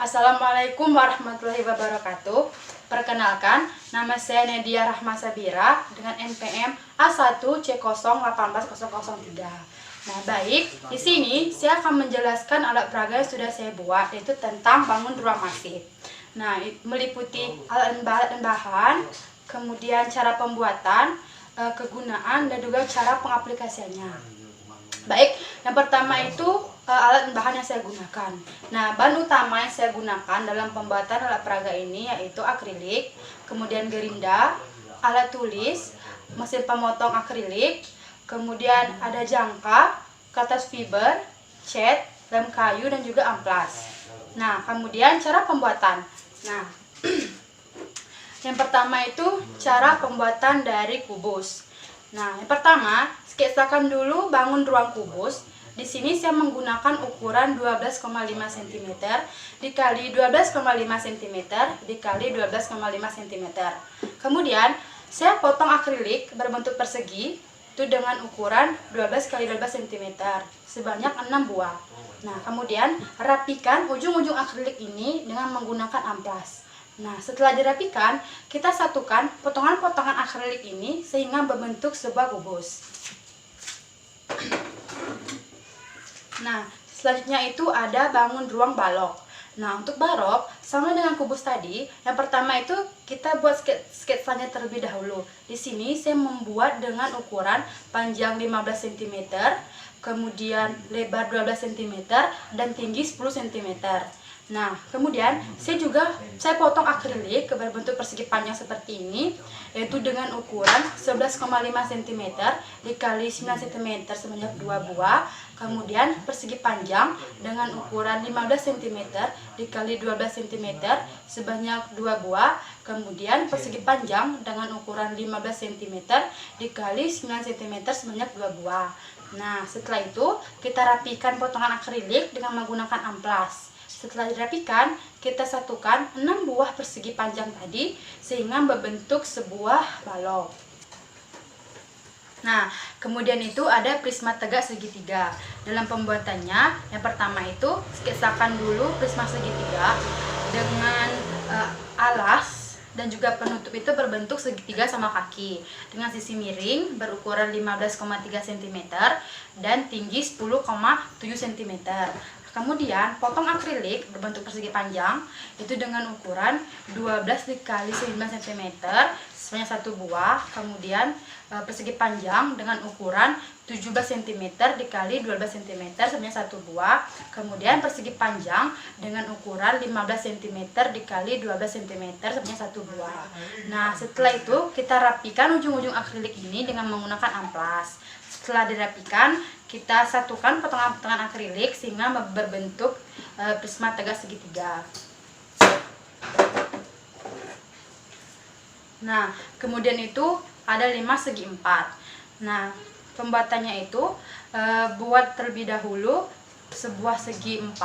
Assalamualaikum warahmatullahi wabarakatuh. Perkenalkan, nama saya Nadia Rahma Sabira dengan NPM A1C0180003. Nah, baik, di sini saya akan menjelaskan alat peraga yang sudah saya buat, yaitu tentang bangun ruang masif. Nah, meliputi alat dan bahan, kemudian cara pembuatan, kegunaan, dan juga cara pengaplikasiannya. Baik, yang pertama itu alat dan bahan yang saya gunakan. Nah, bahan utama yang saya gunakan dalam pembuatan alat peraga ini yaitu akrilik, kemudian gerinda, alat tulis, mesin pemotong akrilik, kemudian ada jangka, kertas fiber, cat, lem kayu, dan juga amplas. Nah, kemudian cara pembuatan. Nah, yang pertama itu cara pembuatan dari kubus. Nah, yang pertama, sketsakan dulu bangun ruang kubus. Di sini saya menggunakan ukuran 12,5 cm dikali 12,5 cm dikali 12,5 cm. Kemudian, saya potong akrilik berbentuk persegi itu dengan ukuran 12 kali 12 cm sebanyak 6 buah. Nah, kemudian rapikan ujung-ujung akrilik ini dengan menggunakan amplas. Nah, setelah dirapikan, kita satukan potongan-potongan akrilik ini sehingga membentuk sebuah kubus. Nah, selanjutnya itu ada bangun ruang balok. Nah, untuk balok, sama dengan kubus tadi, yang pertama itu kita buat sketsanya terlebih dahulu. Di sini saya membuat dengan ukuran panjang 15 cm, kemudian lebar 12 cm, dan tinggi 10 cm. Nah, kemudian saya potong akrilik berbentuk persegi panjang seperti ini, yaitu dengan ukuran 11,5 cm dikali 9 cm sebanyak 2 buah. Kemudian persegi panjang dengan ukuran 15 cm dikali 12 cm sebanyak 2 buah. Kemudian persegi panjang dengan ukuran 15 cm dikali 9 cm sebanyak 2 buah. Nah, setelah itu kita rapikan potongan akrilik dengan menggunakan amplas. Setelah dirapikan, kita satukan 6 buah persegi panjang tadi sehingga membentuk sebuah balok. Nah, kemudian itu ada prisma tegak segitiga. Dalam pembuatannya, yang pertama itu sketsakan dulu prisma segitiga dengan alas dan juga penutup itu berbentuk segitiga sama kaki dengan sisi miring berukuran 15,3 cm dan tinggi 10,7 cm. Kemudian potong akrilik berbentuk persegi panjang itu dengan ukuran 12 dikali 9 cm sebanyak 1 buah. Kemudian persegi panjang dengan ukuran 17 cm dikali 12 cm sebanyak 1 buah. Kemudian persegi panjang dengan ukuran 15 cm dikali 12 cm sebanyak 1 buah. Nah, setelah itu kita rapikan ujung-ujung akrilik ini dengan menggunakan amplas. Setelah dirapikan, kita satukan potongan-potongan akrilik sehingga berbentuk prisma tegak segitiga. Nah, kemudian itu ada 5 segi 4. Nah, pembuatannya itu buat terlebih dahulu sebuah segi 4,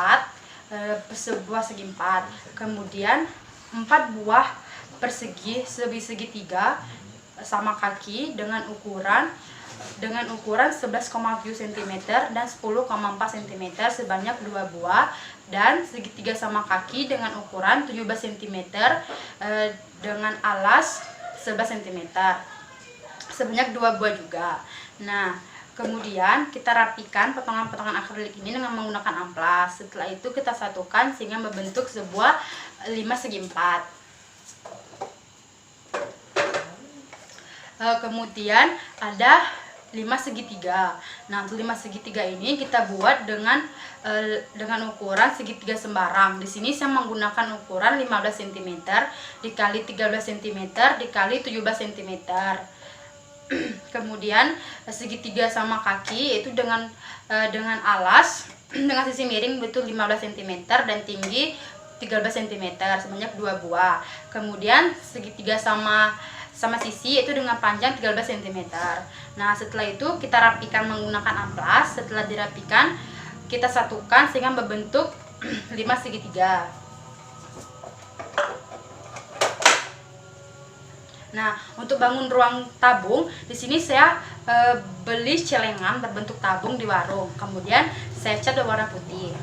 kemudian 4 buah persegi segitiga sama kaki dengan ukuran 11,7 cm dan 10,4 cm sebanyak 2 buah, dan segitiga sama kaki dengan ukuran 17 cm dengan alas 11 cm sebanyak 2 buah juga. Nah, kemudian kita rapikan potongan-potongan akrilik ini dengan menggunakan amplas. Setelah itu kita satukan sehingga membentuk sebuah 5 segi 4. Kemudian ada 5 segitiga. Nah, untuk 5 segitiga ini kita buat dengan ukuran segitiga sembarang. Di sini saya menggunakan ukuran 15 cm dikali 13 cm dikali 17 cm. Kemudian segitiga sama kaki itu dengan alas dengan sisi miring betul 15 cm dan tinggi 13 cm sebanyak 2 buah. Kemudian segitiga sama sisi itu dengan panjang 13 cm. Nah, setelah itu kita rapikan menggunakan amplas. Setelah dirapikan, kita satukan sehingga membentuk 5 segitiga. Nah, untuk bangun ruang tabung, di sini saya beli celengan berbentuk tabung di warung. Kemudian saya cat berwarna putih.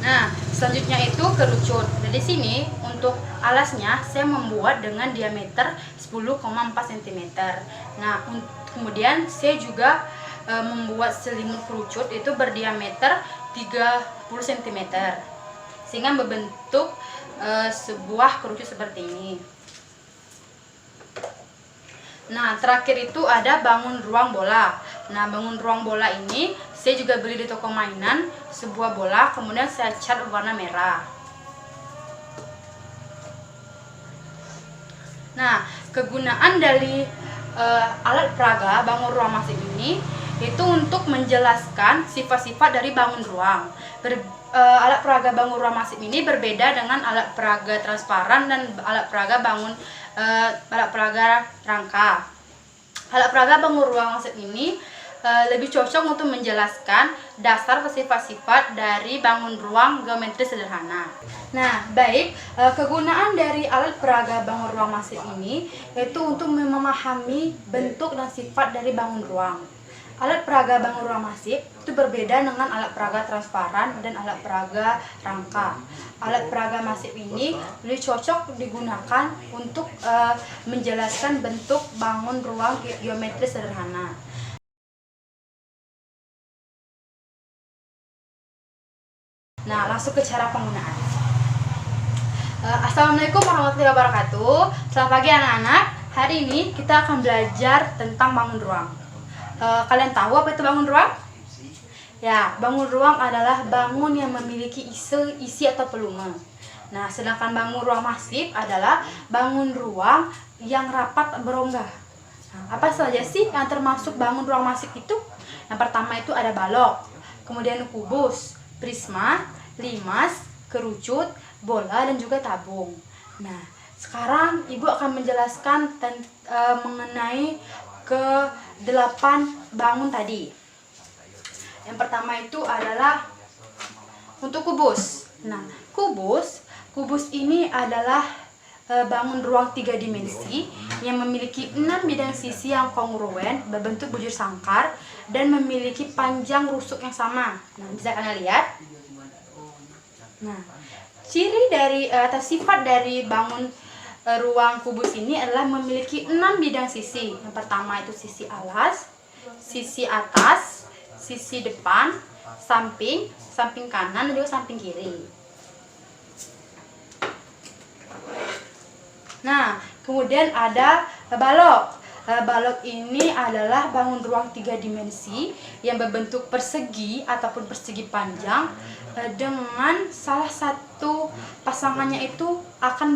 Nah, selanjutnya itu kerucut. Nah, di sini untuk alasnya saya membuat dengan diameter 10,4 cm. Nah, kemudian saya juga membuat selimut kerucut itu berdiameter 30 cm. Sehingga membentuk sebuah kerucut seperti ini. Nah, terakhir itu ada bangun ruang bola. Nah, bangun ruang bola ini saya juga beli di toko mainan, sebuah bola, kemudian saya cat warna merah. Nah, kegunaan dari alat peraga bangun ruang masif ini itu untuk menjelaskan sifat-sifat dari bangun ruang. Alat peraga bangun ruang masif ini berbeda dengan alat peraga transparan dan alat peraga alat peraga rangka. Alat peraga bangun ruang masif ini lebih cocok untuk menjelaskan dasar sifat-sifat dari bangun ruang geometri sederhana. Nah, baik, kegunaan dari alat peraga bangun ruang masif ini yaitu untuk memahami bentuk dan sifat dari bangun ruang. Alat peraga bangun ruang masif itu berbeda dengan alat peraga transparan dan alat peraga rangka. Alat peraga masif ini lebih cocok digunakan untuk menjelaskan bentuk bangun ruang geometri sederhana. Nah, langsung ke cara penggunaan. Assalamualaikum warahmatullahi wabarakatuh. Selamat pagi anak-anak. Hari ini kita akan belajar tentang bangun ruang. Kalian tahu apa itu bangun ruang? Ya, bangun ruang adalah bangun yang memiliki isi atau volume. Nah, sedangkan bangun ruang masif adalah bangun ruang yang rapat berongga. Nah, apa saja sih yang termasuk bangun ruang masif itu? Yang pertama itu ada balok, kemudian kubus, prisma, limas, kerucut, bola, dan juga tabung. Nah, sekarang Ibu akan menjelaskan mengenai ke-8 bangun tadi. Yang pertama itu adalah untuk kubus. Nah, kubus ini adalah bangun ruang 3 dimensi yang memiliki 6 bidang sisi yang kongruen berbentuk bujur sangkar dan memiliki panjang rusuk yang sama. Nah, bisa kalian lihat. Nah, ciri dari atau sifat dari bangun ruang kubus ini adalah memiliki 6 bidang sisi. Yang pertama itu sisi alas, sisi atas, sisi depan, samping kanan, dan juga samping kiri. Nah, kemudian ada balok. Balok ini adalah bangun ruang 3 dimensi yang berbentuk persegi ataupun persegi panjang dengan salah satu pasangannya itu akan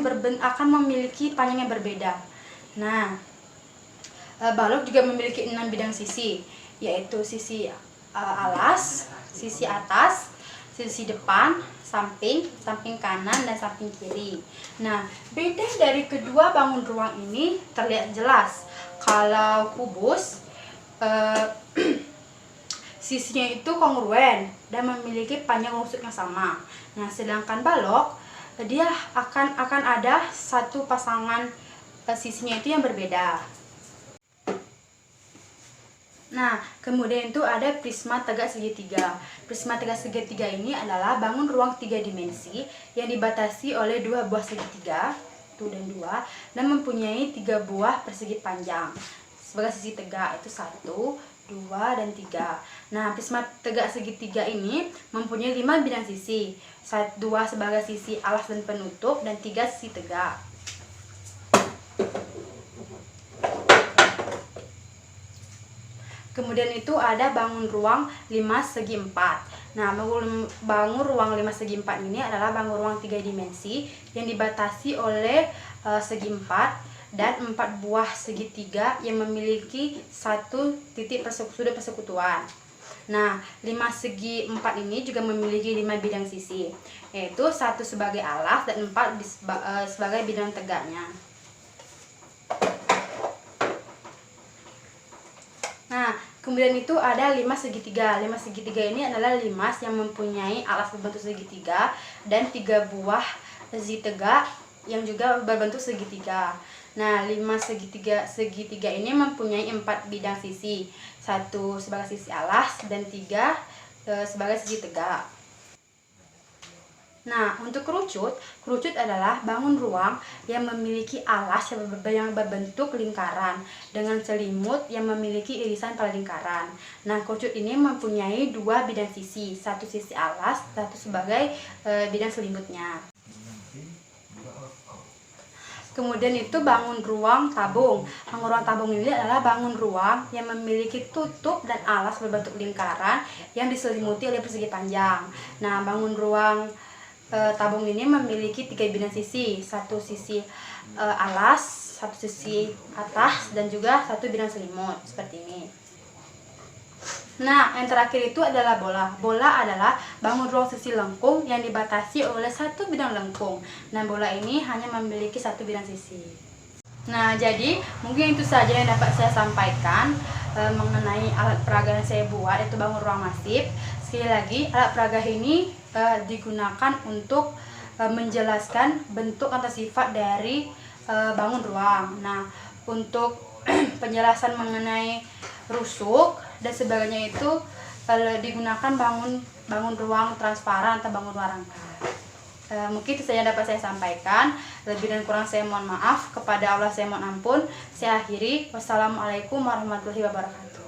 memiliki panjang yang berbeda. Nah, balok juga memiliki 6 bidang sisi, yaitu sisi alas, sisi atas, sisi depan, samping kanan, dan samping kiri. Nah, beda dari kedua bangun ruang ini terlihat jelas. Kalau kubus sisinya itu kongruen dan memiliki panjang rusuk yang sama. Nah, sedangkan balok dia akan ada satu pasangan sisinya itu yang berbeda. Nah, kemudian itu ada prisma tegak segitiga. Prisma tegak segitiga ini adalah bangun ruang 3 dimensi yang dibatasi oleh 2 buah segitiga, 1 dan 2, dan mempunyai 3 buah persegi panjang. Sebagai sisi tegak itu 1, 2, dan 3. Nah, prisma tegak segitiga ini mempunyai 5 bidang sisi, 2 sebagai sisi alas dan penutup, dan 3 sisi tegak. Kemudian itu ada bangun ruang 5 segi 4. Nah, bangun ruang 5 segi 4 ini adalah bangun ruang 3 dimensi yang dibatasi oleh segi 4 dan 4 buah segitiga yang memiliki satu titik sudut persekutuan. Nah, 5 segi 4 ini juga memiliki 5 bidang sisi, yaitu 1 sebagai alas dan 4 sebagai bidang tegaknya. Nah, kemudian itu ada 5 segitiga. 5 segitiga ini adalah limas yang mempunyai alas berbentuk segitiga dan 3 buah sisi tegak yang juga berbentuk segitiga. Nah, 5 segitiga ini mempunyai 4 bidang sisi, 1 sebagai sisi alas dan 3 sebagai sisi tegak. Nah, untuk kerucut adalah bangun ruang yang memiliki alas yang berbentuk lingkaran dengan selimut yang memiliki irisan pada lingkaran. Nah, kerucut ini mempunyai dua bidang sisi, satu sisi alas, satu sebagai bidang selimutnya. Kemudian itu bangun ruang tabung. Bangun ruang tabung ini adalah bangun ruang yang memiliki tutup dan alas berbentuk lingkaran yang diselimuti oleh persegi panjang. Nah, bangun ruang tabung ini memiliki tiga bidang sisi, satu sisi alas, satu sisi atas, dan juga satu bidang selimut seperti ini. Nah, yang terakhir itu adalah bola. Bola adalah bangun ruang sisi lengkung yang dibatasi oleh satu bidang lengkung. Nah, bola ini hanya memiliki satu bidang sisi. Nah, jadi mungkin itu saja yang dapat saya sampaikan mengenai alat peraga yang saya buat, yaitu bangun ruang masif. Sekali lagi, alat peraga ini digunakan untuk menjelaskan bentuk atau sifat dari bangun ruang. Nah, untuk penjelasan mengenai rusuk dan sebagainya itu digunakan bangun ruang transparan atau bangun ruang rangka. Mungkin itu saja dapat saya sampaikan. Lebih dan kurang saya mohon maaf. Kepada Allah saya mohon ampun. Saya akhiri. Wassalamualaikum warahmatullahi wabarakatuh.